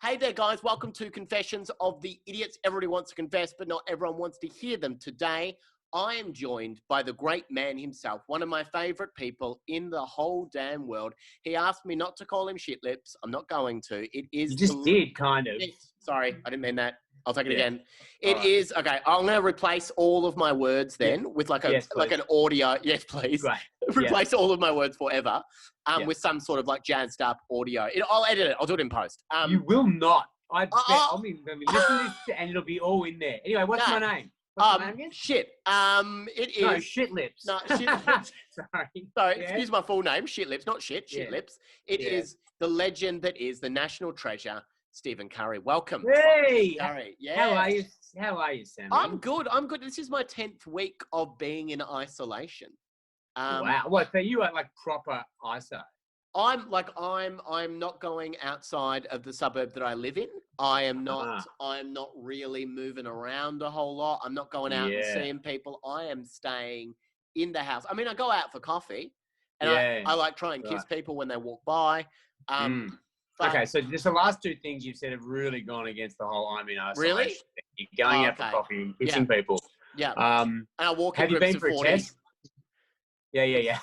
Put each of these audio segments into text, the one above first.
Hey there, guys. Welcome to Confessions of the Idiots. Everybody wants to confess, but not everyone wants to hear them. Today, I am joined by the great man himself, one of my favourite people in the whole damn world. He asked me not to call him shit lips. I'm not going to. It is... You just did, kind of. Sorry, I didn't mean that. I'll take it again. All It right. is... Okay, I'm going to replace all of my words then with like Yes, like an audio... Yes, please. Great. Replace all of my words forever with some sort of like jazzed up audio. I'll edit it. I'll do it in post. You will not. I bet I'm going to be listening to this and it'll be all in there. Anyway, what's my name? What's my name again? Shit. It is... No, shit lips. No, shit lips. Sorry. So, excuse my full name, Shit Lips, not shit, Shit Lips. It is the legend that is the national treasure, Stephen Curry. Welcome. Hey! Curry. Yeah. How are you, Sammy? I'm good. This is my 10th week of being in isolation. Wow. What, so you are like proper ISO? I'm not going outside of the suburb that I live in. I'm not really moving around a whole lot. I'm not going out and seeing people. I am staying in the house. I mean, I go out for coffee and I like try and kiss people when they walk by. Okay, so just the last two things you've said have really gone against the whole I'm in isolation. Really? You're going out for coffee and kissing people. Yeah. And I walk in have you groups been of for 40. a test? Yeah.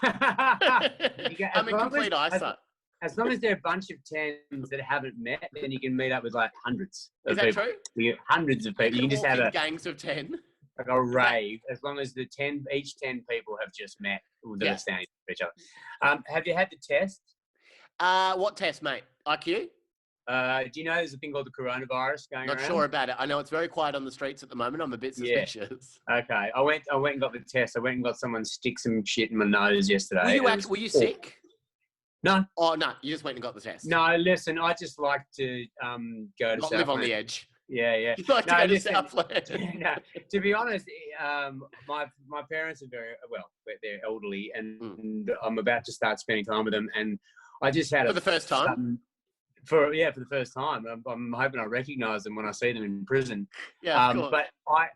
I'm in complete eyesight. As long as there are a bunch of 10s that haven't met, then you can meet up with like hundreds of people. Is that true? You get hundreds of people. You can just have a gangs of 10. Like a rave, as long as each 10 people have just met that are standing for each other. Have you had the test? What test, mate? IQ? Do you know there's a thing called the coronavirus going around? Not sure about it. I know it's very quiet on the streets at the moment. I'm a bit suspicious. Yeah. Okay. I went and got the test. I went and got someone stick some shit in my nose yesterday. Were you sick? No. Oh, no. You just went and got the test. No, listen, I just like to go to Not live on the edge. Yeah. You like to go to Southland. No, to be honest, my parents are they're elderly, and I'm about to start spending time with them, and I just had for the first time. For the first time, I'm hoping I recognise them when I see them in prison. Yeah, cool. I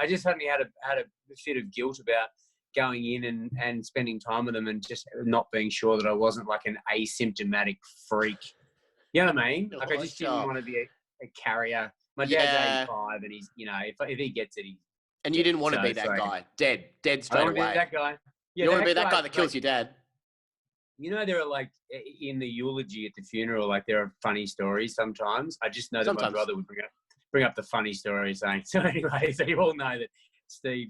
just suddenly had a fit of guilt about going in and spending time with them and just not being sure that I wasn't like an asymptomatic freak. You know what I mean? Like I just didn't want to be a carrier. My dad's 85 and he's, if he gets it, And you didn't want to be that guy. Dead straight away. I want to be that guy. Yeah, you want to be that guy that kills your dad. There are like, in the eulogy at the funeral, like there are funny stories sometimes. I just know that my brother would bring up the funny story saying, so anyway, so you all know that Steve,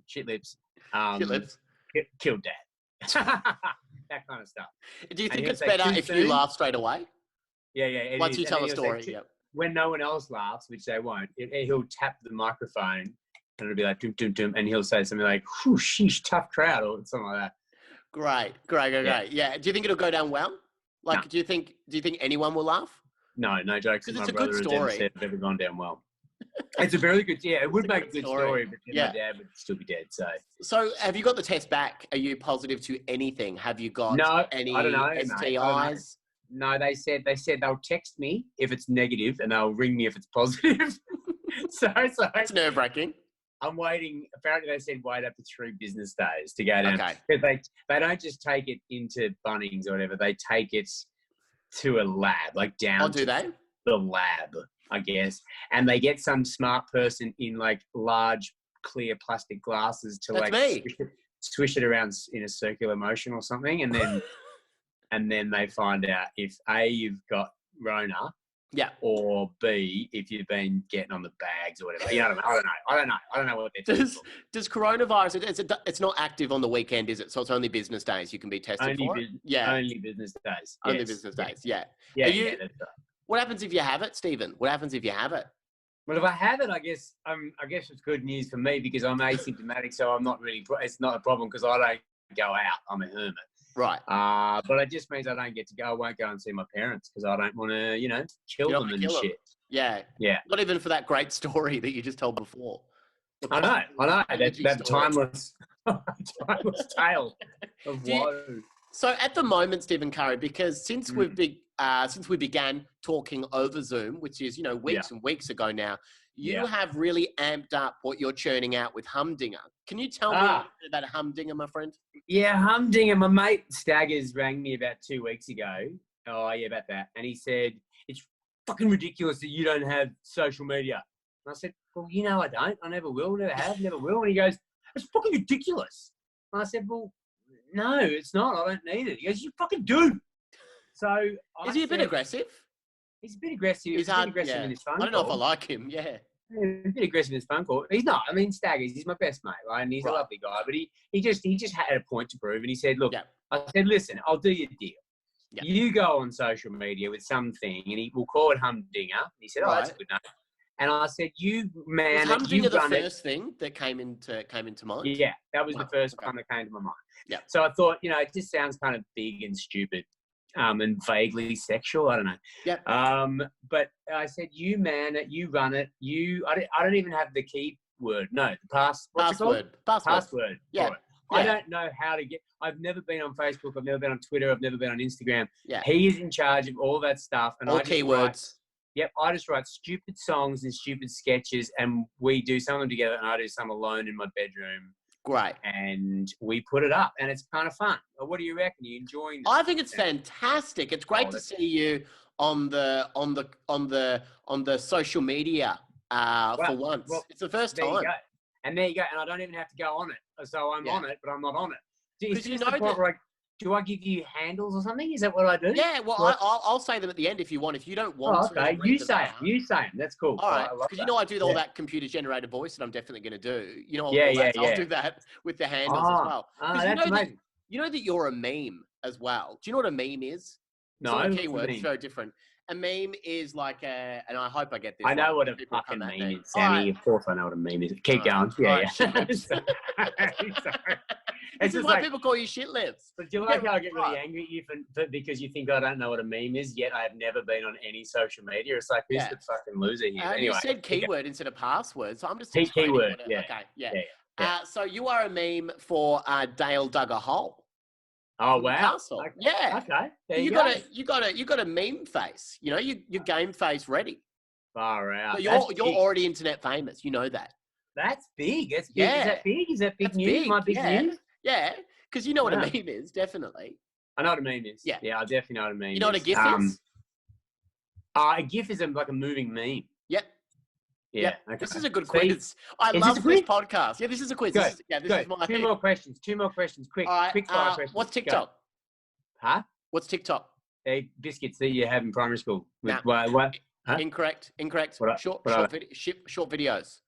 Shit Lips, killed dad. That kind of stuff. Do you think it's better if you laugh straight away? Yeah. Once you tell a story, when no one else laughs, which they won't, he'll tap the microphone and it'll be like, dum, dum, dum, and he'll say something like, whew, sheesh, tough crowd, or something like that. Great. Yeah. Do you think it'll go down well? Like, do you think anyone will laugh? No jokes. Because it's a good story. It's never gone down well. It's a very good, it would make a good story, but my dad would still be dead. So have you got the test back? Are you positive to anything? Have you got any I don't know, STIs? No, they said they'll text me if it's negative and they'll ring me if it's positive. so it's nerve-wracking. I'm waiting. Apparently, they said wait up to 3 business days to go down. Okay. Because they don't just take it into Bunnings or whatever. They take it to a lab, like down do they? The lab, I guess. And they get some smart person in like large clear plastic glasses to swish it around in a circular motion or something, and then and then they find out if A, you've got Rona. Yeah. Or B, if you've been getting on the bags or whatever. You know what I mean? I don't know what they're doing. Does coronavirus, it's not active on the weekend, is it? So it's only business days you can be tested for it? Only business days. Only business days, yeah. That's right. What happens if you have it, Stephen? What happens if you have it? Well, if I have it, I guess it's good news for me because I'm asymptomatic, so I'm not really, it's not a problem because I don't go out. I'm a hermit. Right. But it just means I don't get to go. I won't go and see my parents because I don't want to, kill them and shit. Yeah. Not even for that great story that you just told before. I know. That timeless tale of woe. So at the moment, Stephen Curry, because since we began talking over Zoom, which is, weeks and weeks ago now, you have really amped up what you're churning out with Humdinger. Can you tell me about Humdinger, my friend? Yeah, Humdinger. My mate Staggers rang me about 2 weeks ago Oh, yeah, about that. And he said, it's fucking ridiculous that you don't have social media. And I said, well, I don't. I never will, never have, never will. And he goes, it's fucking ridiculous. And I said, well, no, it's not. I don't need it. He goes, you fucking do. So is he a bit aggressive? He's a bit aggressive. He's a bit aggressive in his phone call. I don't know if I like him. Yeah. He's a bit aggressive in his phone call. He's not. I mean, Staggers, he's my best mate, right? And he's a lovely guy. But he just had a point to prove. And he said, look, I said, listen, I'll do your deal. Yep. You go on social media with something, and we'll call it Humdinger. And he said, that's a good name. And I said, you man, was Humdinger the first thing that came into mind? Yeah, that was the first one that came to my mind. Yeah. So I thought, it just sounds kind of big and stupid, and vaguely sexual. I don't know. Yeah. But I said, you man, you run it. I don't even have the keyword. No, the password. Password. Yeah. I don't know how to get. I've never been on Facebook. I've never been on Twitter. I've never been on Instagram. Yeah. He is in charge of all that stuff. And all keywords. I just write stupid songs and stupid sketches, and we do some of them together, and I do some alone in my bedroom. Great. And we put it up, and it's kind of fun. What do you reckon? Are you enjoying this? I think it's fantastic. It's great to see you on the social media for once. Well, it's the first time. You go. And there you go. And I don't even have to go on it. So I'm on it, but I'm not on it. Because you know that. Do I give you handles or something? Is that what I do? Yeah, well, I'll say them at the end if you want. If you don't want to. Okay, you say them. That's cool. All right, because I do all that computer-generated voice that I'm definitely going to do. I'll do that with the handles as well. That's amazing. You know that you're a meme as well. Do you know what a meme is? No. It's not a keyword. It's very different. A meme is like and I hope I get this. I know what a fucking meme is, Sammy. Of course I know what a meme is. Keep going. Yeah. Sorry. This is why people call you shit lips. But do you like how I get really angry at you because you think I don't know what a meme is, yet I have never been on any social media? It's like, who's the fucking loser here? Anyway, you said keyword instead of password, so I'm just keyword. Yeah. Okay, yeah. So you are a meme for Dale dug a hole. Oh wow! Okay. Yeah. Okay. There you got a meme face. Your game face ready. Far out. So you're already internet famous. You know that. That's big. That's big. Is that big? Is that big news? Big. My big news? Yeah, because you know what a meme is, definitely. I know what a meme is. Yeah, I definitely know what a meme is. You know what a GIF is? A GIF is like a moving meme. Yep. Yeah. Okay. This is a good quiz. I love this podcast. Yeah, this is a quiz. Go. This is my Two more questions. Quick. All right, quick fire questions. What's TikTok? Go. Huh? What's TikTok? Biscuits that you have in primary school. What? Huh? Incorrect. Short videos.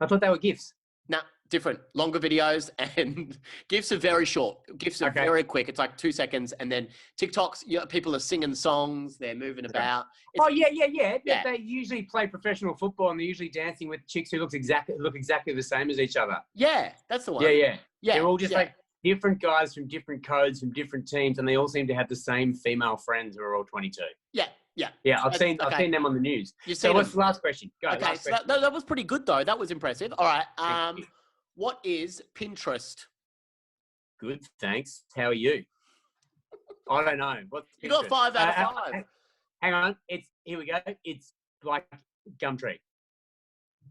I thought they were GIFs. Nah, different. Longer videos, and GIFs are very short. GIFs are very quick. It's like 2 seconds, and then TikToks, people are singing songs, they're moving about. Yeah. They usually play professional football, and they're usually dancing with chicks who look exactly the same as each other. Yeah, that's the one. Yeah. They're all just like different guys from different codes, from different teams, and they all seem to have the same female friends who are all 22. Yeah. I've seen them on the news. So what's the last question? Go. Okay, so that was pretty good though. That was impressive. All right. What is Pinterest? Good, thanks. How are you? I don't know. What's Pinterest? You got 5 out of 5. Hang on. Here we go. It's like Gumtree.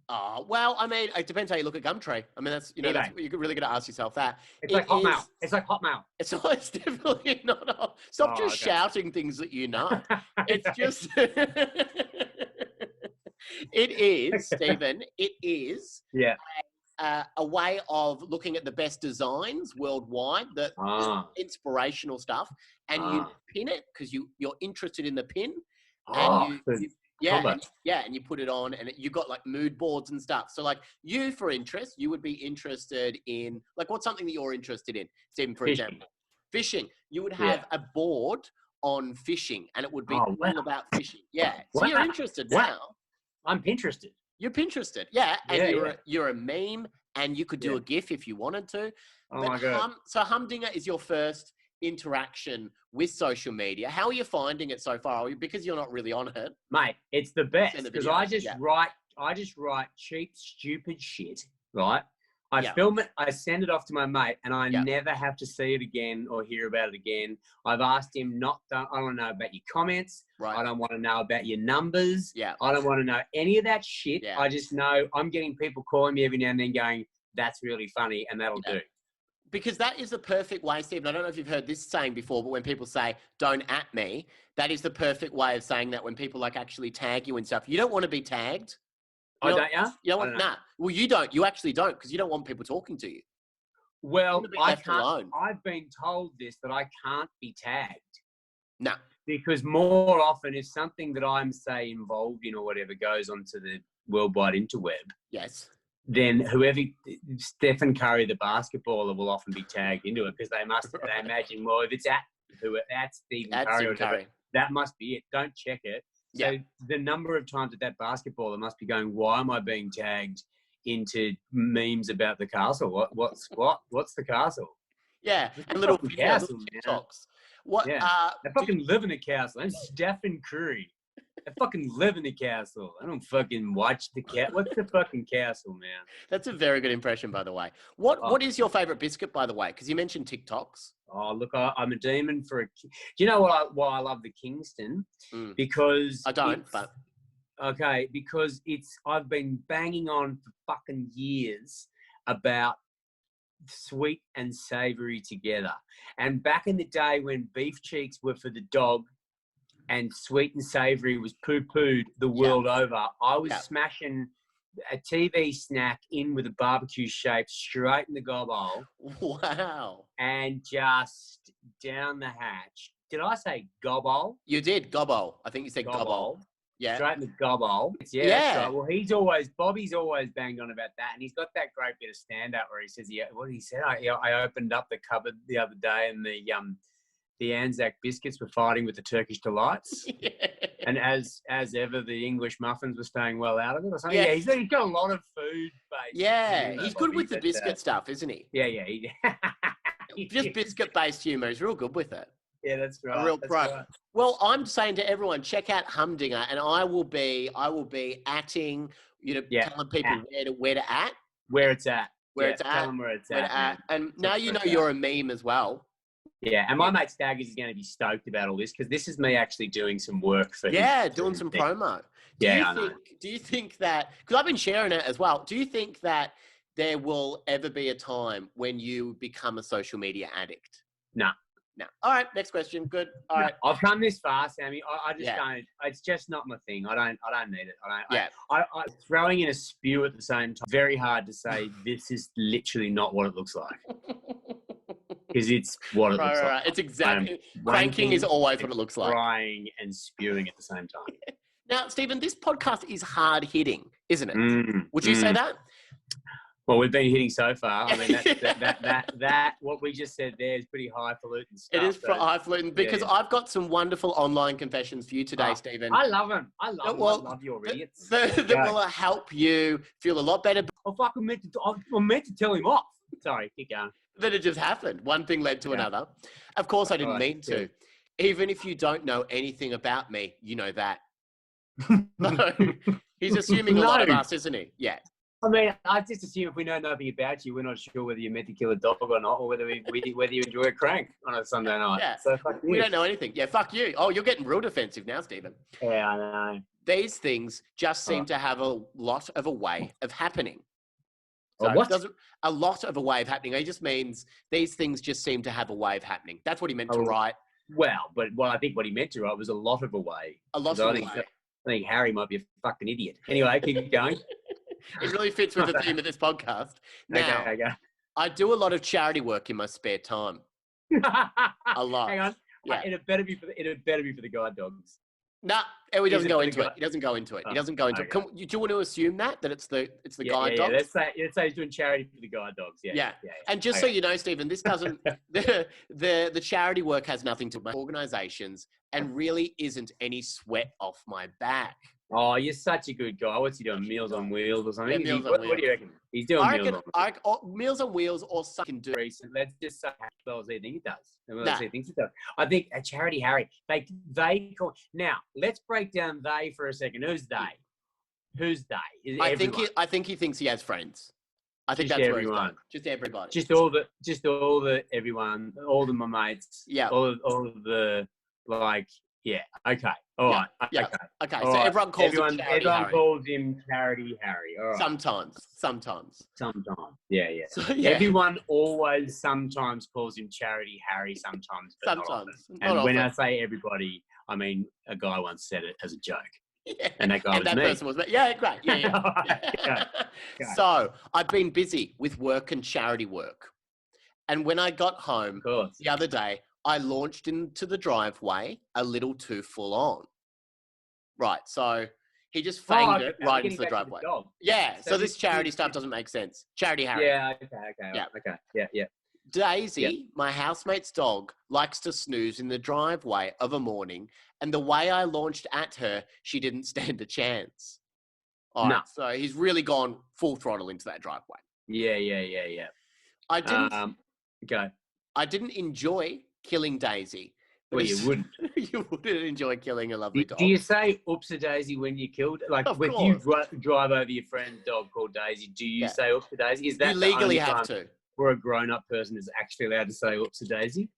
Well, I mean, it depends how you look at Gumtree. I mean, that's you're really going to ask yourself that. It's like Hotmail. It's like Hotmail. It's definitely not. Stop shouting things that you know. It's just. It is, Stephen. It is. Yeah. A way of looking at the best designs worldwide, the inspirational stuff, and you pin it because you're interested in the pin, and and you put it on, and you got like mood boards and stuff. So like you, for interest, you would be interested in like what's something that you're interested in, Stephen, for example, fishing. You would have a board on fishing, and it would be all about fishing. Yeah, so you're interested now. I'm Pinterested. You're Pinterested, and you're a meme, and you could do a GIF if you wanted to. My God. So Humdinger is your first interaction with social media. How are you finding it so far? Because you're not really on it, mate. It's the best because I just write cheap, stupid shit. Right? I film it, I send it off to my mate, and I never have to see it again or hear about it again. I've asked him I don't want to know about your comments. Right. I don't want to know about your numbers. Yeah. I don't want to know any of that shit. Yeah. I just know I'm getting people calling me every now and then going, that's really funny, and that'll do. Because that is the perfect way, Stephen. I don't know if you've heard this saying before, but when people say, don't at me, that is the perfect way of saying that when people like actually tag you and stuff. You don't want to be tagged. Don't you? You don't want, nah. Well, you don't. You actually don't, because you don't want people talking to you. Well, I can't. Alone. I've been told this, that I can't be tagged. No. Because more often, if something that I'm, say, involved in or whatever goes onto the worldwide interweb, yes, then whoever, Stephen Curry, the basketballer, will often be tagged into it, because they imagine, well, if it's that's Stephen Curry, or whatever, that must be it. Don't check it. So the number of times that basketballer must be going, why am I being tagged into memes about the castle? What's the castle? Yeah, and little videos, castle, TikToks. What? Yeah. I fucking live in a castle. I'm Stephen Curry. I fucking live in the castle. I don't fucking watch the cat. What's the fucking castle, man? That's a very good impression, by the way. What is your favorite biscuit, by the way? Because you mentioned TikToks. Oh, look, I'm a demon for a... Do you know why I love the Kingston? Because... I don't, but... Okay, because I've been banging on for fucking years about sweet and savoury together. And back in the day when beef cheeks were for the dog and sweet and savoury was poo-pooed the world over, I was smashing a TV snack in with a barbecue shape straight in the gobble. Wow. And just down the hatch. Did I say gobble? You did, gobble. I think you said gobble. Yeah. Straight in the gobble. Yeah. Right. Well, Bobby's always banged on about that. And he's got that great bit of stand-up where he says, what he said, I opened up the cupboard the other day and the Anzac biscuits were fighting with the Turkish delights. And as ever, the English muffins were staying well out of it or something. Yeah, he's got a lot of food based. Yeah, he's good with the biscuit stuff, isn't he? Yeah. Just biscuit-based humour. He's real good with it. Yeah, that's right. A real pro. Right. Well, I'm saying to everyone, check out Humdinger, and I will be atting, telling people where to at. Where it's at. Where it's at. Tell them where it's at. And now you know you're a meme as well. Yeah, and my mate Staggers is going to be stoked about all this, because this is me actually doing some work for him. Yeah, doing some promo. Do you think that, because I've been sharing it as well, do you think that there will ever be a time when you become a social media addict? No. All right, next question. Good. All right. I've come this far, Sammy. I just don't. It's just not my thing. I don't need it. I throwing in a spew at the same time. Very hard to say. This is literally not what it looks like. Because it's what it looks like. Right. It's exactly. Cranking is always what it looks like. Crying and spewing at the same time. Now, Stephen, this podcast is hard hitting, isn't it? Would you say that? Well, we've been hitting so far. I mean, that what we just said there is pretty highfalutin stuff. It is highfalutin, because I've got some wonderful online confessions for you today, Stephen. I love them. I love your idiots. That will help you feel a lot better. Oh, fuck, I meant to tell him off. Sorry, keep going. Then it just happened. One thing led to another. Of course, I didn't mean to. Even if you don't know anything about me, you know that. No, he's assuming a lot of us, isn't he? Yeah. I mean, I just assume if we know nothing about you, we're not sure whether you're meant to kill a dog or not, or whether whether you enjoy a crank on a Sunday night. Yeah. So fuck you. We don't know anything. Yeah, fuck you. Oh, you're getting real defensive now, Stephen. Yeah, I know. These things just seem to have a lot of a way of happening. So what? A lot of a way of happening. It just means these things just seem to have a way of happening. That's what he meant to write. Well, but I think what he meant to write was a lot of a way. A lot of a way. I think Harry might be a fucking idiot. Anyway, keep going. It really fits with the theme of this podcast. Now, okay. I do a lot of charity work in my spare time. A lot. Hang on. Yeah. It better be for the guide dogs. Nah, he doesn't go into it. He doesn't go into it. He doesn't go into it. Do you want to assume that it's the guide dogs? Let's say he's doing charity for the guide dogs. Yeah. And just so you know, Stephen, this doesn't the charity work has nothing to do with organisations and really isn't any sweat off my back. Oh, you're such a good guy. What's he doing? Meals on Wheels or something? Yeah, what do you reckon? He's doing Meals on Wheels or something do. Let's just say as he thinks he does. I think a charity, Harry. They call. Now let's break down they for a second. Who's they? Who's they? I think he thinks he has friends. I think that's everyone. Where he's going. Just everybody. Just all the everyone. All the my mates. Yeah. All of the like Yeah. Okay. All right. Yeah. Okay. Okay. All So right. everyone calls him Charity everyone Harry. calls him Charity Harry. All right. Sometimes. Yeah. Yeah. So, yeah. Everyone always sometimes calls him Charity Harry. Sometimes, but not often. And when I say everybody, I mean a guy once said it as a joke. Yeah. And that guy was me. Person was me. Yeah. Great. Yeah. Okay. So I've been busy with work and charity work. And when I got home the other day, I launched into the driveway a little too full on. Right. So he just fanged it right into the driveway. Yeah. So this charity stuff doesn't make sense. Charity Harry. Yeah. Okay. Yeah. Okay. Yeah. Daisy, my housemate's dog, likes to snooze in the driveway of a morning. And the way I launched at her, she didn't stand a chance. All right. So he's really gone full throttle into that driveway. Yeah. I didn't. Go. I didn't enjoy killing Daisy. Well, you wouldn't. You wouldn't enjoy killing a lovely dog. Do you say "oops a Daisy" when you killed? Like when you drive over your friend's dog called Daisy, do you say "oops a Daisy"? Is that you legally have to? Where a grown-up person is actually allowed to say "oops a Daisy"?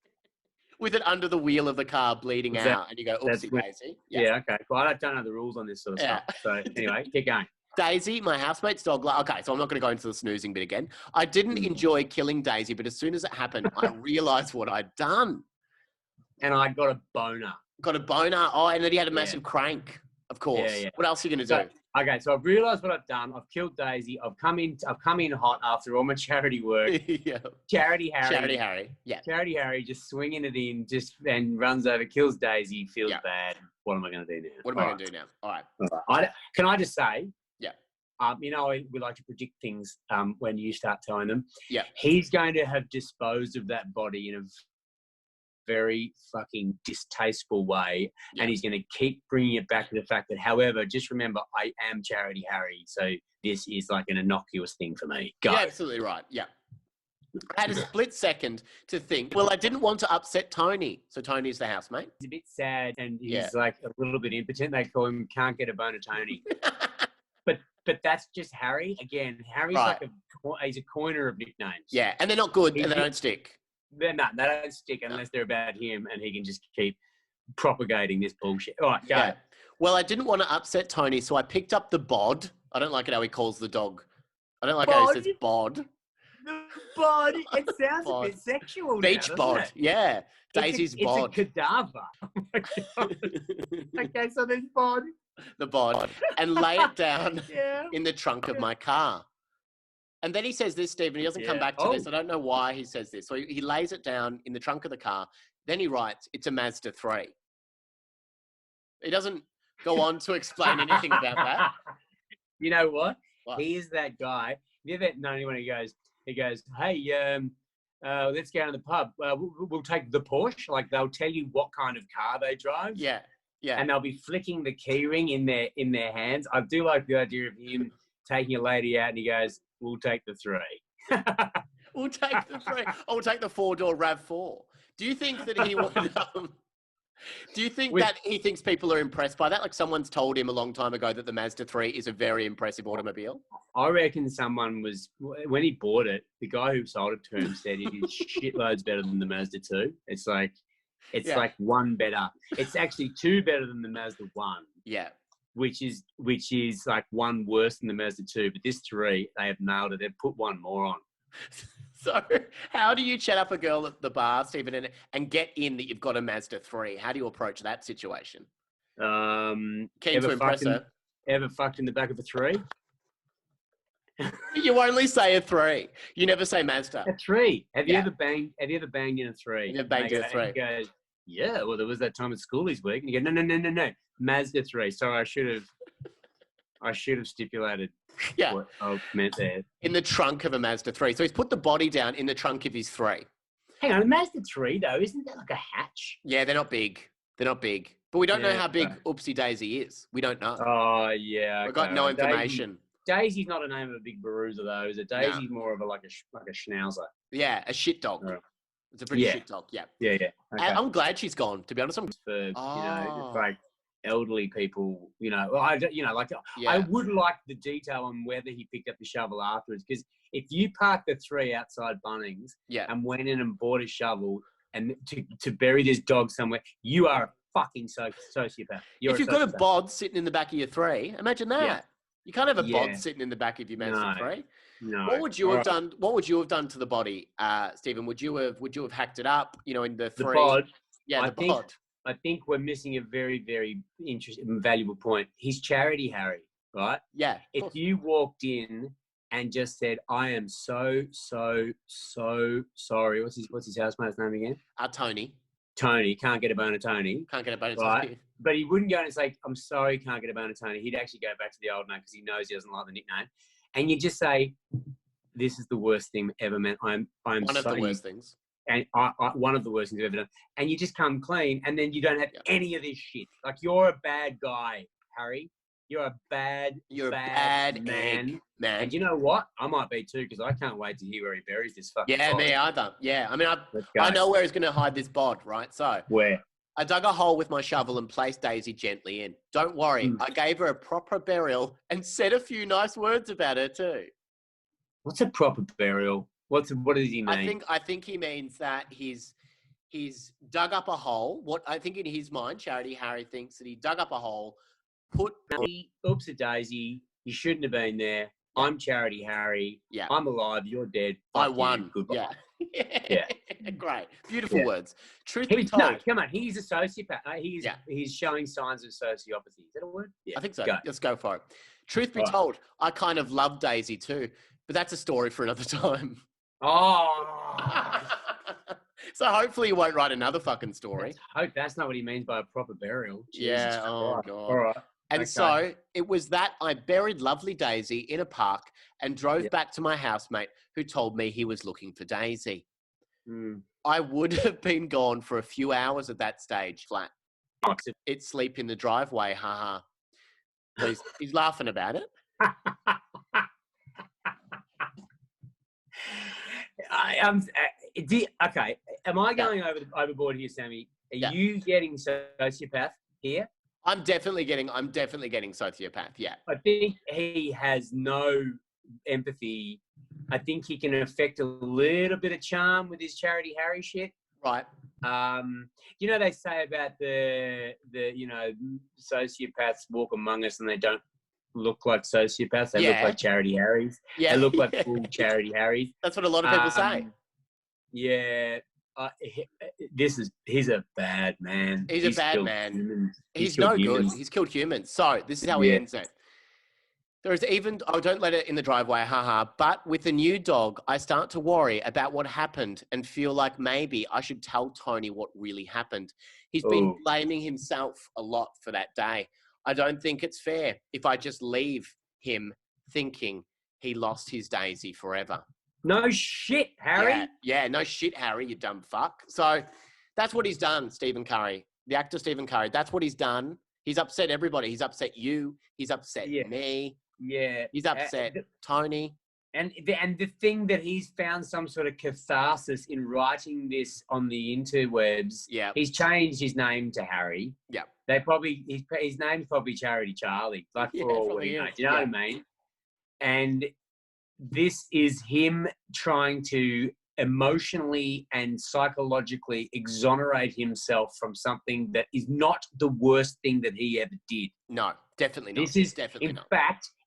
With it under the wheel of the car bleeding out, and you go "oopsie Daisy." Yeah. Okay. Well, I don't know the rules on this sort of stuff. So anyway, keep going. Daisy, my housemate's dog. Okay, so I'm not going to go into the snoozing bit again. I didn't enjoy killing Daisy, but as soon as it happened, I realised what I'd done. And I got a boner. Oh, and then he had a massive crank, of course. Yeah. What else are you going to do? Okay, so I've realised what I've done. I've killed Daisy. I've come in hot after all my charity work. Yeah. Charity Harry. Yeah. Charity Harry just swinging it in, and runs over, kills Daisy, feels bad. What am I going to do now? What am I going to do now? All right. Can I just say? Yeah. We like to predict things when you start telling them. Yeah. He's going to have disposed of that body in a very fucking distasteful way, and he's going to keep bringing it back to the fact that, however, just remember, I am Charity Harry, so this is like an innocuous thing for me. Go. Yeah, absolutely right. Yeah. I had a split second to think, well, I didn't want to upset Tony. So Tony's the housemate. He's a bit sad, and he's like a little bit impotent. They call him Can't Get a Bone of Tony. But that's just Harry. Again, Harry's he's a coiner of nicknames. Yeah, and they're not good, and they don't stick. They don't stick unless they're about him, and he can just keep propagating this bullshit. All right, go. Yeah. Well, I didn't want to upset Tony, so I picked up the bod. I don't like it how he calls the dog. I don't like how he says bod. The bod. It sounds a bit sexual. Beach bod. Yeah. Daisy's bod. It's a cadaver. Oh my God. Okay, so there's bod. The bod. And lay it down in the trunk of my car. And then he says this, Stephen, he doesn't come back to this. I don't know why he says this. So he lays it down in the trunk of the car. Then he writes, it's a Mazda 3. He doesn't go on to explain anything about that. You know what? He is that guy. Have you ever known anyone who goes, hey, let's go to the pub. We'll take the Porsche. Like, they'll tell you what kind of car they drive. Yeah. And they'll be flicking the key ring in their hands. I do like the idea of him taking a lady out and he goes, we'll take the 3. We'll take the 3. We'll take the 4-door RAV4. Do you think that he would... do you think that he thinks people are impressed by that? Like someone's told him a long time ago that the Mazda 3 is a very impressive automobile? I reckon someone was... When he bought it, the guy who sold it to him said it is shitloads better than the Mazda 2. It's like one better. It's actually 2 better than the Mazda 1. Yeah. Which is like 1 worse than the Mazda 2. But this 3, they have nailed it. They've put 1 more on. So how do you chat up a girl at the bar, Stephen, and get in that you've got a Mazda 3? How do you approach that situation? Keen to impress her. Ever fucked in the back of a 3? You only say a 3. You never say Mazda. A 3. Have you ever banged in a 3? You never banged in a 3. He goes, yeah, well, there was that time at school this week. And you go, no. Mazda 3. Sorry, I should have stipulated what I meant there. In the trunk of a Mazda 3. So he's put the body down in the trunk of his 3. Hang on, a Mazda 3, though, isn't that like a hatch? Yeah, they're not big. But we don't know how big Oopsie Daisy is. We don't know. Oh, yeah. We've got no information. Daisy's not a name of a big bruiser, though. Is it? Daisy's more of a schnauzer. Yeah, a shit dog. Oh. It's a pretty shit dog, yeah. Yeah. Okay. I'm glad she's gone, to be honest. Like elderly people, I would like the detail on whether he picked up the shovel afterwards, because if you parked the 3 outside Bunnings and went in and bought a shovel and to bury this dog somewhere, you are a fucking sociopath. You're if you've got a bod sitting in the back of your 3, imagine that. Yeah. You can't have a bod sitting in the back of your Mazda 3. No. What would you have done? What would you have done to the body, Stephen? Would you have hacked it up? You know, in the 3. The bod. Yeah, bod. I think we're missing a very, very interesting and valuable point. He's Charity Harry, right? Yeah. If you walked in and just said, "I am so sorry." What's his housemate's name again? Tony. Tony, can't get a bone of Tony. Can't get a bone of right? Tony. But he wouldn't go and say, "I'm sorry, can't get a bone of Tony." He'd actually go back to the old name because he knows he doesn't like the nickname. And you just say, "This is the worst thing ever, man. I'm one of the worst things." And one of the worst things I've ever done. And you just come clean, and then you don't have any of this shit. Like, you're a bad guy, Harry. You're a bad man. And you know what? I might be too, because I can't wait to hear where he buries this fucking body. Me either. Yeah, I mean, I know where he's going to hide this bod, right? So where? I dug a hole with my shovel and placed Daisy gently in. Don't worry, I gave her a proper burial and said a few nice words about her too. What's a proper burial? What does he mean? I think he means that he's dug up a hole. What I think in his mind, Charity Harry thinks that he dug up a hole, oops a daisy, you shouldn't have been there. Yeah. I'm Charity Harry. Yeah. I'm alive, you're dead. I won. Goodbye. Yeah. Great. Beautiful words. Truth be told. No, come on, he's a sociopath. He's showing signs of sociopathy. Is that a word? Yeah. I think so. Let's go for it. Truth be told, I kind of love Daisy too, but that's a story for another time. Oh. So hopefully you won't write another fucking story. I hope that's not what he means by a proper burial. Jesus God. All right. And so it was that I buried lovely Daisy in a park and drove back to my housemate who told me he was looking for Daisy. I would have been gone for a few hours at that stage, flat. It's sleep in the driveway, haha. Please, he's laughing about it. Okay. Am I going overboard here, Sammy? Are you getting sociopath here? I'm definitely getting sociopath. Yeah. I think he has no empathy. I think he can affect a little bit of charm with his Charity Harry shit. Right. You know, they say about the sociopaths walk among us and they don't look like sociopaths. They look like Charity Harrys. Yeah. They look like full Charity Harrys. That's what a lot of people say. Yeah. He's a bad man. He's a bad man. He's no good. He's killed humans. So this is how he ends it. There is even, don't let it in the driveway, haha. But with the new dog, I start to worry about what happened and feel like maybe I should tell Tony what really happened. He's been blaming himself a lot for that day. I don't think it's fair if I just leave him thinking he lost his Daisy forever. No shit, Harry. Yeah, no shit, Harry, you dumb fuck. So that's what he's done, Stephen Curry. The actor Stephen Curry, that's what he's done. He's upset everybody. He's upset you. He's upset me. Yeah. He's upset Tony. And the thing that he's found some sort of catharsis in writing this on the interwebs, he's changed his name to Harry. Yeah. His name's probably Charity Charlie, like for all we know. Do you know what I mean? And this is him trying to emotionally and psychologically exonerate himself from something that is not the worst thing that he ever did. No, definitely not. This is definitely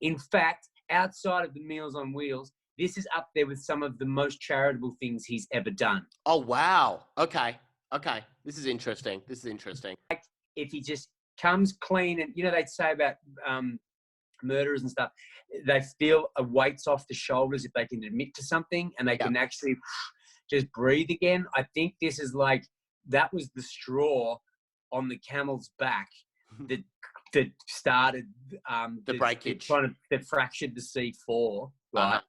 in fact, outside of the Meals on Wheels, this is up there with some of the most charitable things he's ever done. Oh, wow. Okay. This is interesting. Like, if he just comes clean, and they'd say about murderers and stuff, they feel a weight's off the shoulders if they can admit to something and they can actually just breathe again. I think this is like, that was the straw on the camel's back that started the breakage, that fractured the C4, right?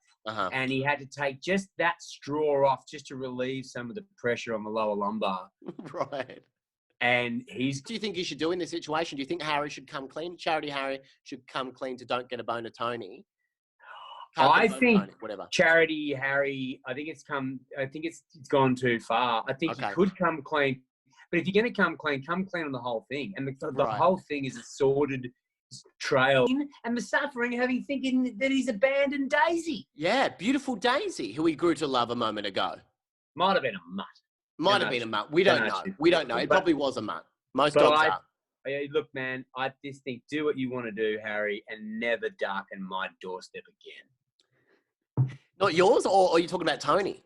And he had to take just that straw off just to relieve some of the pressure on the lower lumbar. Right. And do you think he should do in this situation? Do you think Harry should come clean? Charity Harry should come clean to Don't Get a Bone of Tony? I think Charity Harry, I think it's gone too far. I think he could come clean. But if you're going to come clean on the whole thing. And the whole thing is a sordid trail. And the suffering having thinking that he's abandoned Daisy. Yeah, beautiful Daisy, who he grew to love a moment ago. Might have been a mutt. Might have been a mutt. We don't know. It probably was a mutt. Most dogs are. Look, man, I just think do what you want to do, Harry, and never darken my doorstep again. Not yours, or are you talking about Tony?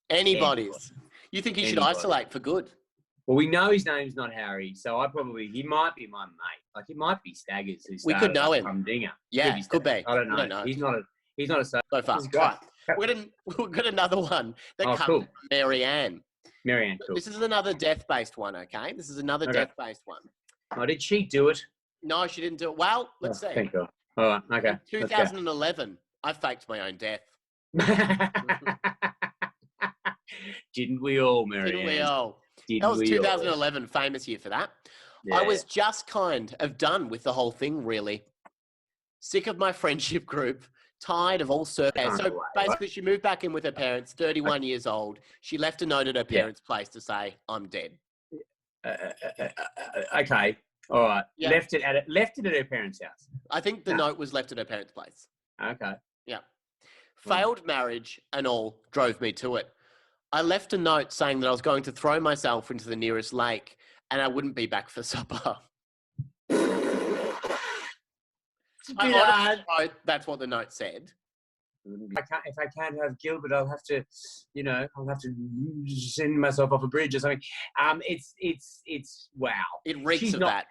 Anybody's. You think he should isolate for good? Well, we know his name's not Harry, so he might be my mate. Like, it might be Staggers who we could know him. Humdinger. Yeah, could be. I don't know. He's not a so far. Right. We've got another one that comes from Mary Ann. Mary Ann, cool. This is another death-based one, okay? This is another death-based one. Oh, did she do it? No, she didn't do it. Well, let's see. Thank God. All right, okay. In 2011, I faked my own death. Didn't we all, Mary Ann? Didn't we all? That was 2011, famous year for that. Yeah. I was just kind of done with the whole thing, really. Sick of my friendship group, tired of all surveys. So basically, she moved back in with her parents, 31 years old. She left a note at her parents' place to say, I'm dead. Okay. All right. Yeah. Left it at her parents' house. I think the note was left at her parents' place. Okay. Yeah. Failed marriage and all drove me to it. I left a note saying that I was going to throw myself into the nearest lake and I wouldn't be back for supper. That's what the note said. If I can't have Gilbert, I'll have to send myself off a bridge or something. It's wow. It reeks of that.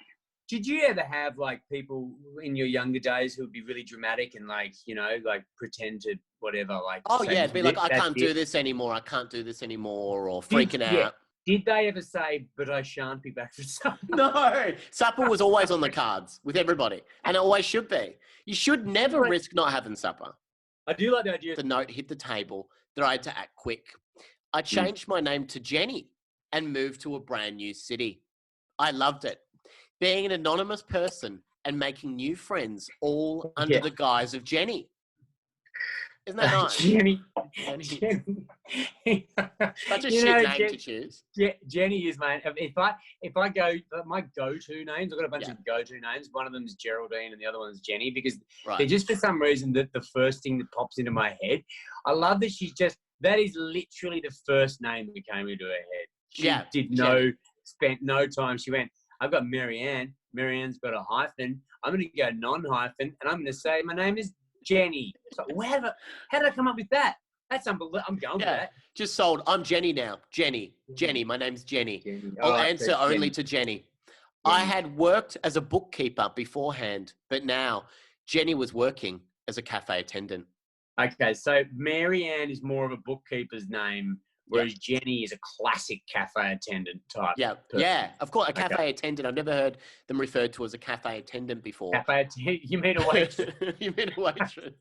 Did you ever have like people in your younger days who would be really dramatic and like pretend to whatever like? Oh yeah, it'd be like, I can't do this anymore. I can't do this anymore, or freaking out. Yeah. Did they ever say, but I shan't be back for supper? No. Supper was always on the cards with everybody. And it always should be. You should never risk not having supper. I do like the idea. The note hit the table that I had to act quick. I changed my name to Jenny and moved to a brand new city. I loved it. Being an anonymous person and making new friends all under the guise of Jenny. Isn't that nice? Jenny. Such a shit name to choose. Jenny is, man. If I go, my go-to names, I've got a bunch of go-to names. One of them is Geraldine and the other one is Jenny because they're just for some reason the first thing that pops into my head. I love that that is literally the first name that came into her head. She spent no time. She went, I've got Mary Ann. Mary Ann's got a hyphen. I'm going to go non-hyphen and I'm going to say my name is Jenny. So how did I come up with that? That's unbelievable. I'm going with that. Just sold. I'm Jenny now. Jenny. My name's Jenny. I'll answer only to Jenny. I had worked as a bookkeeper beforehand, but now Jenny was working as a cafe attendant. Okay, so Mary Ann is more of a bookkeeper's name, whereas Jenny is a classic cafe attendant type. Yeah, of course, a cafe attendant. I've never heard them referred to as a cafe attendant before. You mean a waitress? You mean a waitress.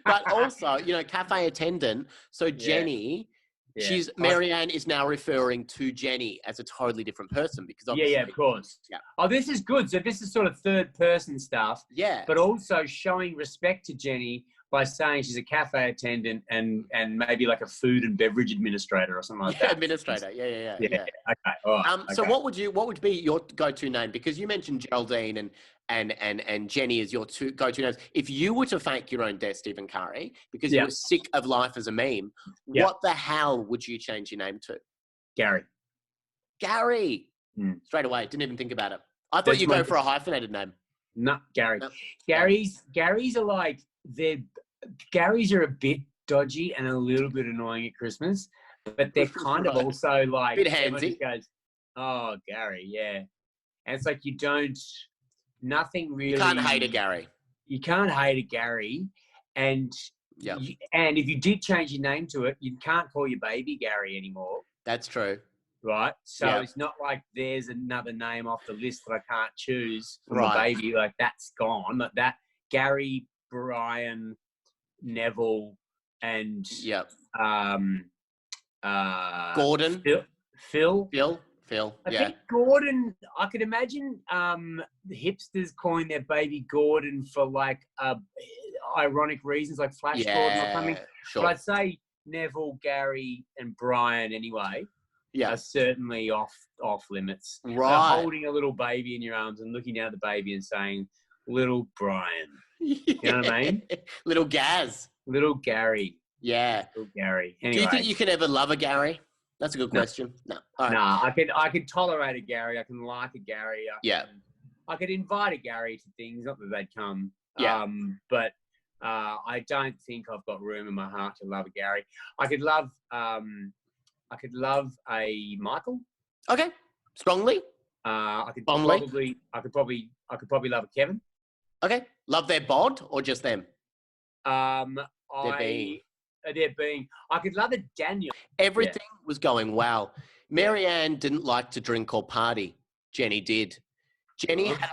But also, cafe attendant. So Jenny, Mary Ann is now referring to Jenny as a totally different person because obviously. Yeah, of course. Yeah. Oh, this is good. So this is sort of third person stuff. Yeah. But also showing respect to Jenny by saying she's a cafe attendant and maybe like a food and beverage administrator or something like that. Administrator. Yeah. Okay. All right. So what would be your go-to name? Because you mentioned Geraldine and Jenny as your two go-to names. If you were to fake your own death, Stephen Curry, because you were sick of life as a meme, what the hell would you change your name to? Gary. Straight away. Didn't even think about it. I thought you'd go for a hyphenated name. No, Gary. No. Gary's are like, Garys are a bit dodgy and a little bit annoying at Christmas, but they're kind of also like bit handsy. Goes, oh, Gary, yeah. And it's like nothing really. You can't hate a Gary. You can't hate a Gary, and and if you did change your name to it, you can't call your baby Gary anymore. That's true. Right, so it's not like there's another name off the list that I can't choose for my baby. Like that's gone. Like that Gary, Brian, Neville, and Gordon, Phil. I think Gordon. I could imagine the hipsters calling their baby Gordon for like ironic reasons, like Flash Gordon or something. Sure. But I'd say Neville, Gary, and Brian anyway. Are certainly off limits. Right. So holding a little baby in your arms and looking down at the baby and saying, "Little Brian," you know what I mean? Little Gaz. Little Gary. Yeah. Little Gary. Anyway. Do you think you could ever love a Gary? That's a good question. No. All right. Nah, I could tolerate a Gary. I can like a Gary. I could invite a Gary to things, not that they'd come. Yeah. But I don't think I've got room in my heart to love a Gary. I could love a Michael. Okay. Strongly. I could probably love a Kevin. Okay. Love their bod or just them? Their being. I could love a Daniel. Everything was going well. Marianne didn't like to drink or party. Jenny did. Jenny had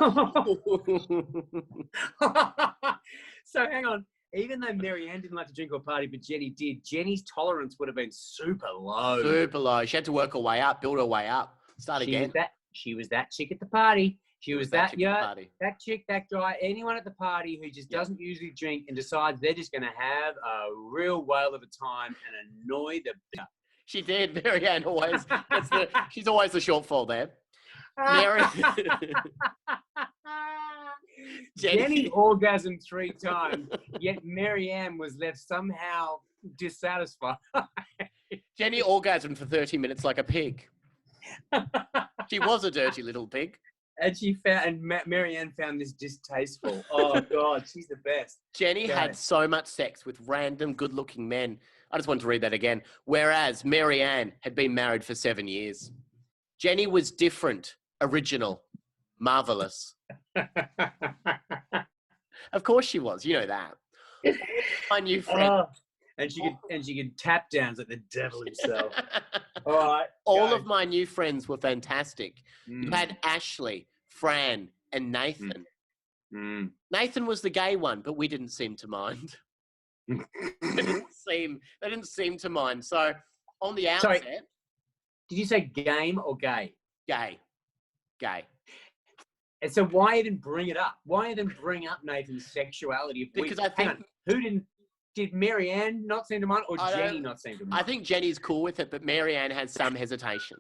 So hang on. Even though Marianne didn't like to drink or party, but Jenny did, Jenny's tolerance would have been super low. Super low. She had to work her way up, build her way up, start again. She was that chick at the party. She was that chick, that guy, anyone at the party who just doesn't usually drink and decides they're just going to have a real whale of a time and annoy the... She did. Marianne always, she's always the shortfall there. Jenny orgasmed 3 times, yet Marianne was left somehow dissatisfied. Jenny orgasmed for 30 minutes like a pig. She was a dirty little pig. And Marianne found this distasteful. Oh, God, she's the best. Jenny had so much sex with random good-looking men. I just want to read that again. Whereas Marianne had been married for 7 years. Jenny was different, original, marvelous. Of course she was. You know that. My new friend. Oh, and she could tap dance like the devil himself. All right. All of my new friends were fantastic. You had Ashley, Fran, and Nathan. Nathan was the gay one, but we didn't seem to mind. They didn't seem to mind. So on the outset... Sorry, did you say game or gay? Gay. And so why even bring it up? Why even bring up Nathan's sexuality? Because I think... Did Marianne not seem to mind or Jenny not seem to mind? I think Jenny's cool with it, but Marianne has some hesitation.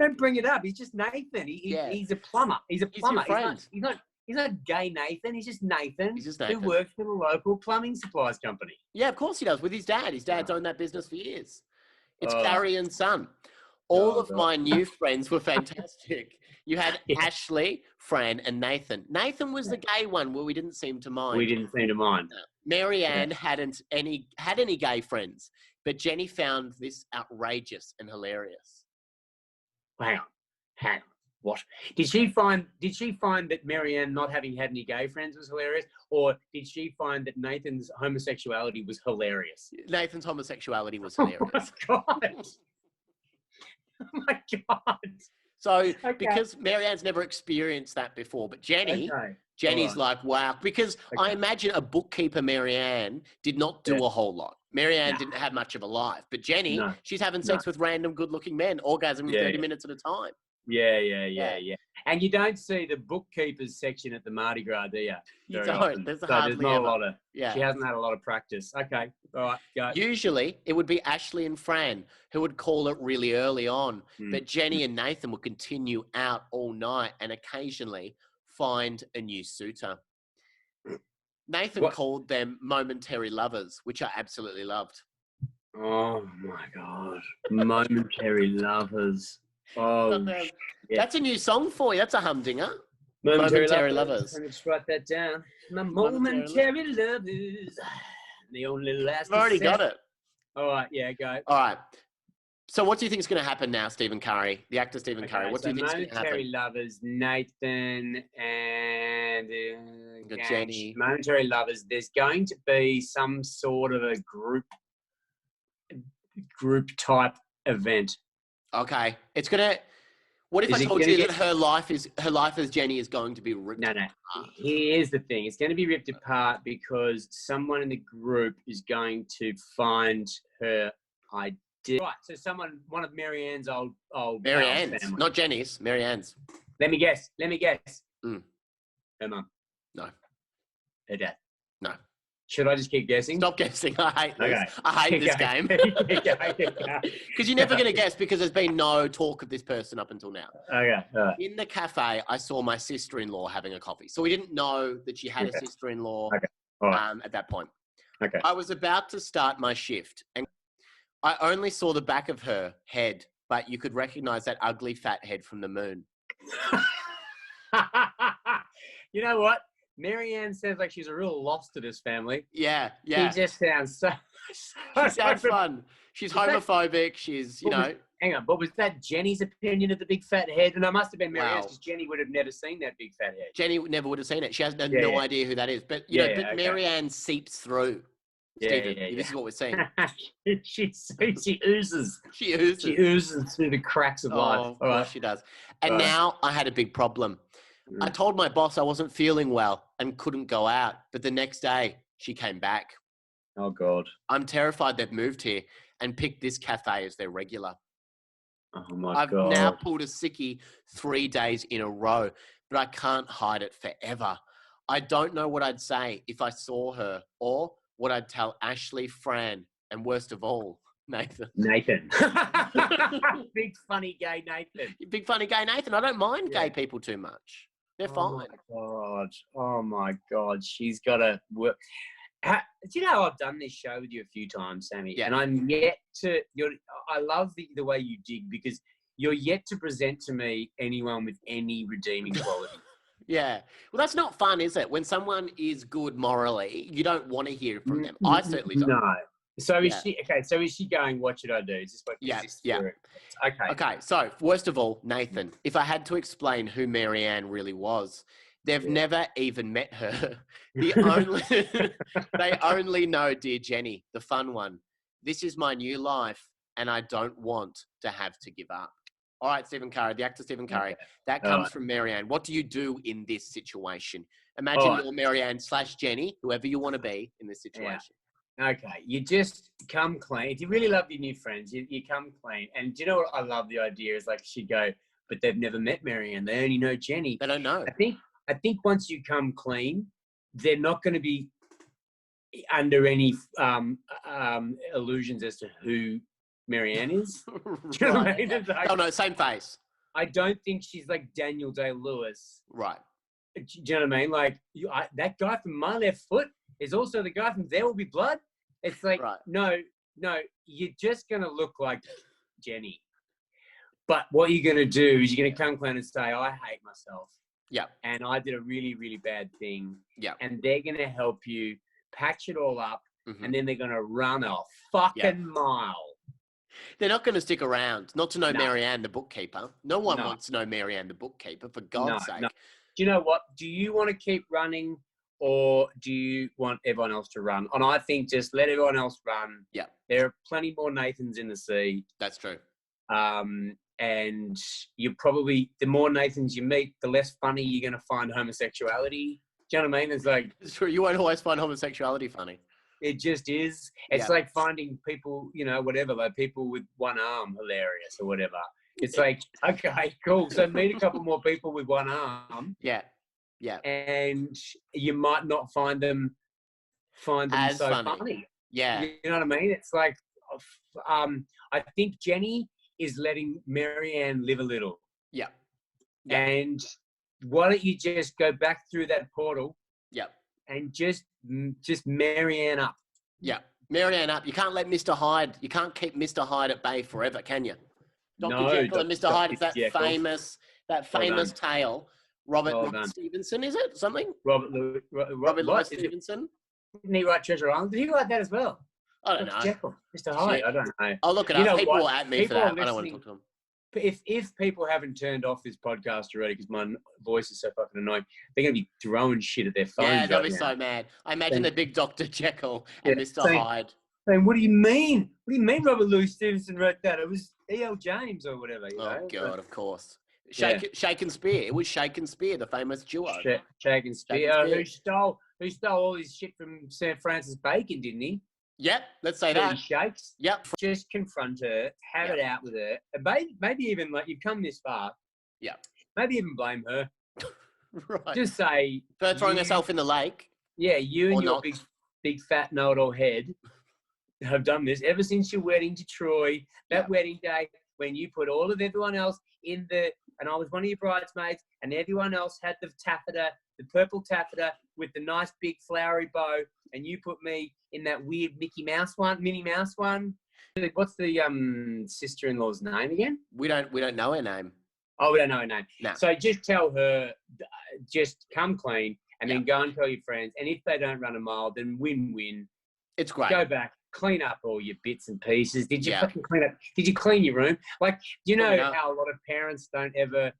Don't bring it up. He's just Nathan. He's a plumber. He's a plumber. He's your friend. He's not gay Nathan. He's just Nathan. He's just Nathan. Who works for the local plumbing supplies company. Yeah, of course he does. With his dad. His dad's owned that business for years. It's Carrie and Son. All of my new friends were fantastic. You had Ashley, Fran, and Nathan. Nathan was the gay one where we didn't seem to mind. We didn't seem to mind. Marianne hadn't had any gay friends, but Jenny found this outrageous and hilarious. Hang on. What? Did she find that Marianne not having had any gay friends was hilarious, or did she find that Nathan's homosexuality was hilarious? Nathan's homosexuality was hilarious. Oh my God. Oh my God. So, because Marianne's never experienced that before, but Jenny's like, wow. Because I imagine a bookkeeper, Marianne, did not do a whole lot. Marianne didn't have much of a life. But Jenny, she's having sex with random good-looking men, orgasming 30 minutes at a time. Yeah. And you don't see the bookkeepers section at the Mardi Gras, do you? You don't. There's not a lot of... She hasn't had a lot of practice. Okay. All right, go. Usually, it would be Ashley and Fran who would call it really early on. But Jenny and Nathan would continue out all night and occasionally find a new suitor. Nathan called them momentary lovers, which I absolutely loved. Oh, my God. Momentary lovers. Oh, that's a new song for you. That's a humdinger. Momentary lovers. Let me just write that down. My momentary lovers. The only last. I've already got it. All right, yeah, go. All right. So what do you think is going to happen now, Stephen Curry, the actor Stephen Curry? What do you think is going to happen? Momentary lovers, Nathan and Jenny. Momentary lovers. There's going to be some sort of a group type event. Okay, it's gonna. What if I told you that her life as Jenny is going to be ripped apart? Here's the thing: it's going to be ripped apart because someone in the group is going to find her idea. Right. So one of Marianne's old Marianne's, family. Not Jenny's. Marianne's. Let me guess. Her mum. No. Her dad. No. Should I just keep guessing? Stop guessing. I hate this. Okay. I hate this game. Because you're never going to guess because there's been no talk of this person up until now. Okay. In the cafe, I saw my sister-in-law having a coffee. So we didn't know that she had a sister-in-law at that point. Okay. I was about to start my shift and I only saw the back of her head, but you could recognize that ugly fat head from the moon. You know what? Marianne sounds like she's a real loss to this family. Yeah. She just sounds so she sounds fun. She's homophobic. She's, hang on, but was that Jenny's opinion of the big fat head? And I must have been Marianne's because Jenny would have never seen that big fat head. Jenny never would have seen it. She has no idea who that is. But, but Marianne seeps through. Stephen, this is what we're seeing. she oozes. She oozes through the cracks of life. Of course she does. And now I had a big problem. I told my boss I wasn't feeling well and couldn't go out. But the next day, she came back. Oh, God. I'm terrified they've moved here and picked this cafe as their regular. Oh, my I've God. now pulled a sickie 3 days in a row, but I can't hide it forever. I don't know what I'd say if I saw her or what I'd tell Ashley, Fran, and worst of all, Nathan. Big funny gay Nathan. Big funny gay Nathan. I don't mind gay people too much. They're fine. Oh my God. She's got to work. Do you know I've done this show with you a few times, Sammy? Yeah. And I'm yet to. I love the way you dig because you're yet to present to me anyone with any redeeming quality. Yeah. Well, that's not fun, is it? When someone is good morally, you don't want to hear from them. I certainly don't. No. So is she okay? So is she going? What should I do? Is this what? Yeah. Okay. Okay. So worst of all, Nathan, if I had to explain who Marianne really was, they've never even met her. They only know dear Jenny, the fun one. This is my new life, and I don't want to have to give up. All right, Stephen Curry, the actor Stephen Curry. That comes from Marianne. What do you do in this situation? Imagine you're Marianne / Jenny, whoever you want to be in this situation. Yeah. Okay, you just come clean. If you really love your new friends, you come clean. And do you know what I love the idea is like she'd go, but they've never met Marianne. They only know Jenny. They don't know. I think once you come clean, they're not going to be under any illusions as to who Marianne is. Do you know what I mean? Like, oh, no, same face. I don't think she's like Daniel Day-Lewis. Right. Do you know what I mean? Like, that guy from My Left Foot is also the guy from There Will Be Blood. It's like, no, you're just going to look like Jenny. But what you're going to do is you're going to come clean and say, I hate myself. Yeah. And I did a really, really bad thing. Yeah. And they're going to help you patch it all up. Mm-hmm. And then they're going to run a fucking mile. They're not going to stick around. Not to know Marianne, the bookkeeper. No one wants to know Marianne, the bookkeeper, for God's sake. No. Do you know what? Do you want to keep running or do you want everyone else to run? And I think just let everyone else run. Yeah. There are plenty more Nathans in the sea. That's true. And you probably, the more Nathans you meet, the less funny you're going to find homosexuality. Do you know what I mean? It's like... It's true. You won't always find homosexuality funny. It just is. It's like finding people, whatever, like people with one arm hilarious or whatever. It's like, okay, cool. So meet a couple more people with one arm. Yeah. And you might not find them as so funny. Yeah. You know what I mean? It's like, I think Jenny is letting Marianne live a little. Yeah. And why don't you just go back through that portal? Yeah. And just Marianne up. Yeah. Marianne up. You can't let Mr. Hyde, you can't keep Mr. Hyde at bay forever, can you? Dr. Jekyll and Mr. Hyde, it's that famous tale. Robert Stevenson, is it? Something? Robert Louis Stevenson. Didn't he write Treasure Island? Did he write that as well? I don't know. Jekyll, Mr. Hyde, I don't know. I'll look it up. People will at me for that. I don't want to talk to them. If people haven't turned off this podcast already because my voice is so fucking annoying, they're going to be throwing shit at their phones. Yeah, they'll be so mad. I imagine the big Dr. Jekyll and Mr. Hyde. Saying, what do you mean? What do you mean Robert Louis Stevenson wrote that? It was E.L. James or whatever. God, of course. Shake and Spear. It was Shake and Spear, the famous duo. Shake and Spear. Who stole all his shit from Sir Francis Bacon, didn't he? Yep, let's say that. Shakes. Yep. Just confront her, have it out with her. And maybe even like you've come this far. Yeah. Maybe even blame her. Right. Just say her throwing herself in the lake. Yeah, you and your big fat know-it-all head have done this ever since your wedding to Troy. That wedding day when you put all of everyone else in and I was one of your bridesmaids, and everyone else had the taffeta, the purple taffeta with the nice big flowery bow, and you put me in that weird Minnie Mouse one. What's the sister-in-law's name again? We don't know her name. Oh, we don't know her name. No. So just tell her, just come clean, and then go and tell your friends. And if they don't run a mile, then win-win. It's great. Go back, clean up all your bits and pieces. Did you fucking clean up? Did you clean your room? Like, you know how a lot of parents don't ever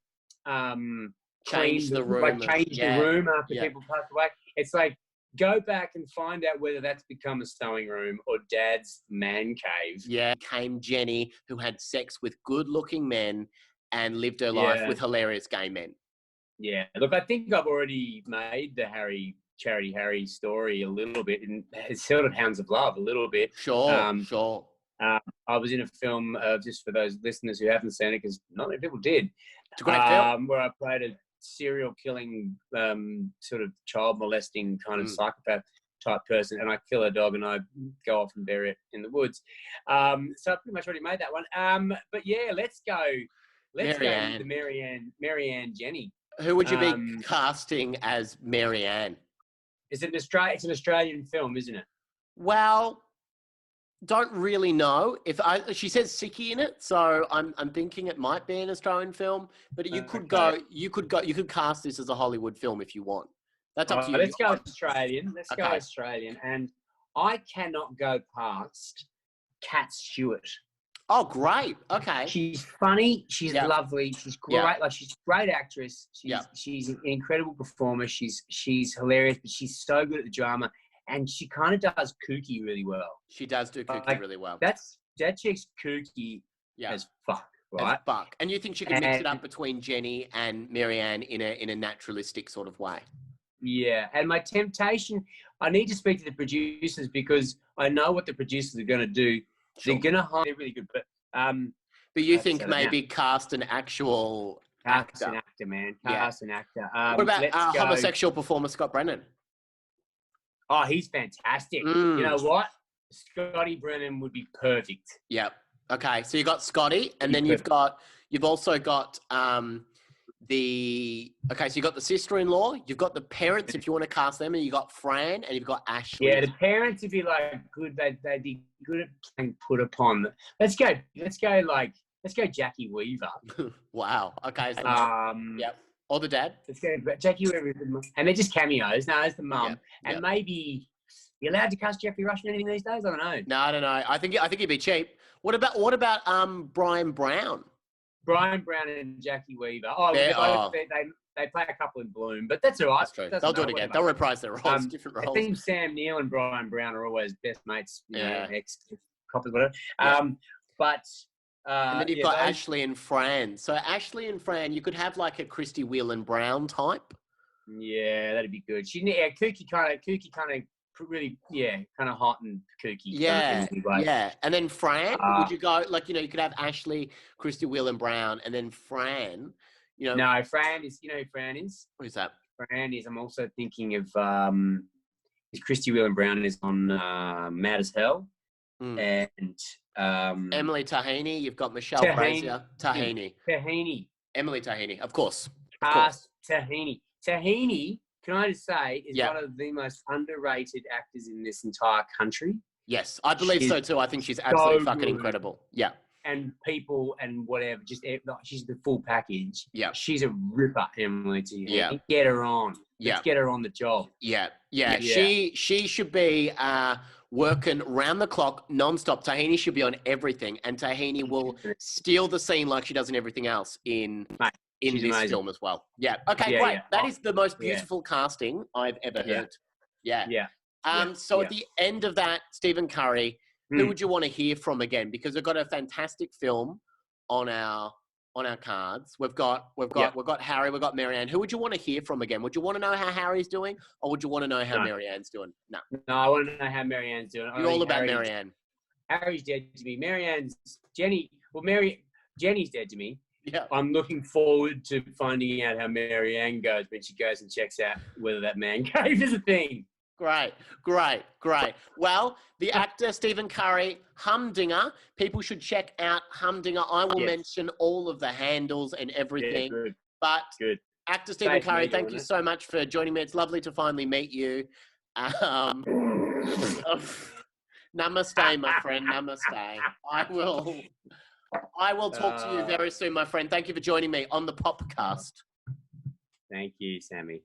change the room. Like change the room after people pass away. It's like, go back and find out whether that's become a stowing room or Dad's man cave. Yeah, came Jenny, who had sex with good-looking men and lived her life with hilarious gay men. Yeah, look, I think I've already made the Charity Harry story a little bit, and it's sort of Hounds of Love a little bit. Sure, sure. I was in a film, just for those listeners who haven't seen it, because not many people did. It's a great film. Where I played a serial killing, sort of child molesting kind of psychopath type person, and I kill a dog and I go off and bury it in the woods. So I pretty much already made that one. But yeah, let's go. Let's go with the Marianne Jenny. Who would you be casting as Marianne? It's an Australian film, isn't it? Well, don't really know. She says Sickie in it, so I'm thinking it might be an Australian film. But you could cast this as a Hollywood film if you want. That's up to you. Let's go Australian. Let's go Australian. And I cannot go past Cat Stewart. Oh, great. Okay. She's funny. She's lovely. She's great. Like, she's a great actress. She's an incredible performer. She's hilarious, but she's so good at the drama. And she kind of does kooky really well. She does do kooky really well. That chick's kooky as fuck, right? As fuck. And you think she could mix it up between Jenny and Marianne in a naturalistic sort of way? Yeah. And my temptation, I need to speak to the producers because I know what the producers are going to do. Sure. They're going to hire, they're really good, but you think maybe cast an actual actor? Cast an actor, man. Cast an actor. What about homosexual performer Scott Brennan? Oh, he's fantastic. You know what? Scotty Brennan would be perfect. Yep. Okay, so you got Scotty, and then you've also got so you got the sister-in-law, you've got the parents if you want to cast them, and you got Fran, and you've got Ashley. Yeah, the parents would be like good. They'd be good at playing put upon. Let's go Jackie Weaver. Wow. Okay. So yep. Or the dad. Let's go Jackie Weaver, and they're just cameos. No, it's the mum, and maybe you're allowed to cast Jeffrey Rush in anything these days. I don't know. No, I don't know. I think he'd be cheap. What about Brian Brown? Brian Brown and Jackie Weaver. They play a couple in Bloom, but that's all right. That's true. They'll do it again. They'll reprise their roles, different roles. I think Sam Neill and Brian Brown are always best mates, ex-coppers, whatever. And then you've got Ashley and Fran. So Ashley and Fran, you could have like a Christy Whelan Brown type. Yeah, that'd be good. Kooky kind of really, kind of hot and kooky. Yeah, yeah. And then Fran, would you go, you could have Ashley, Christy Whelan Brown, and then Fran, No, Fran is, who Fran is? What is that? Fran is, I'm also thinking of, Christy Whelan Brown is on Mad as Hell. And Emily Tahini, you've got Michelle Brazier. Tahini. Emily Tahini, of course. Tahini. Tahini, can I just say, is one of the most underrated actors in this entire country. Yes, I believe so too. I think she's absolutely fucking incredible. Yeah. And people and whatever, she's the full package. Yeah. She's a ripper, Emily Tahini. Yeah. Get her on. Let's get her on the job. Yeah. She should be working round the clock, non-stop. Tahini should be on everything, and Tahini will steal the scene like she does in everything else in this film as well. Yeah. Okay, great. That is the most beautiful casting I've ever heard. Yeah. So at the end of that, Stephen Curry, who would you want to hear from again? Because we've got a fantastic film on our cards. We've got Harry, we've got Marianne. Who would you want to hear from again? Would you want to know how Harry's doing, or would you want to know how Marianne's doing? No, I want to know how Marianne's doing. You're all about Marianne. Harry's dead to me. Jenny's dead to me. Yeah. I'm looking forward to finding out how Marianne goes when she goes and checks out whether that man cave is a thing. Great. Well, the actor Stephen Curry, Humdinger. People should check out Humdinger. I will mention all of the handles and everything. Yeah, good. But good. Actor Stephen Curry, thank you so much for joining me. It's lovely to finally meet you. Namaste, my friend. Namaste. I will talk to you very soon, my friend. Thank you for joining me on the Popcast. Thank you, Sammy.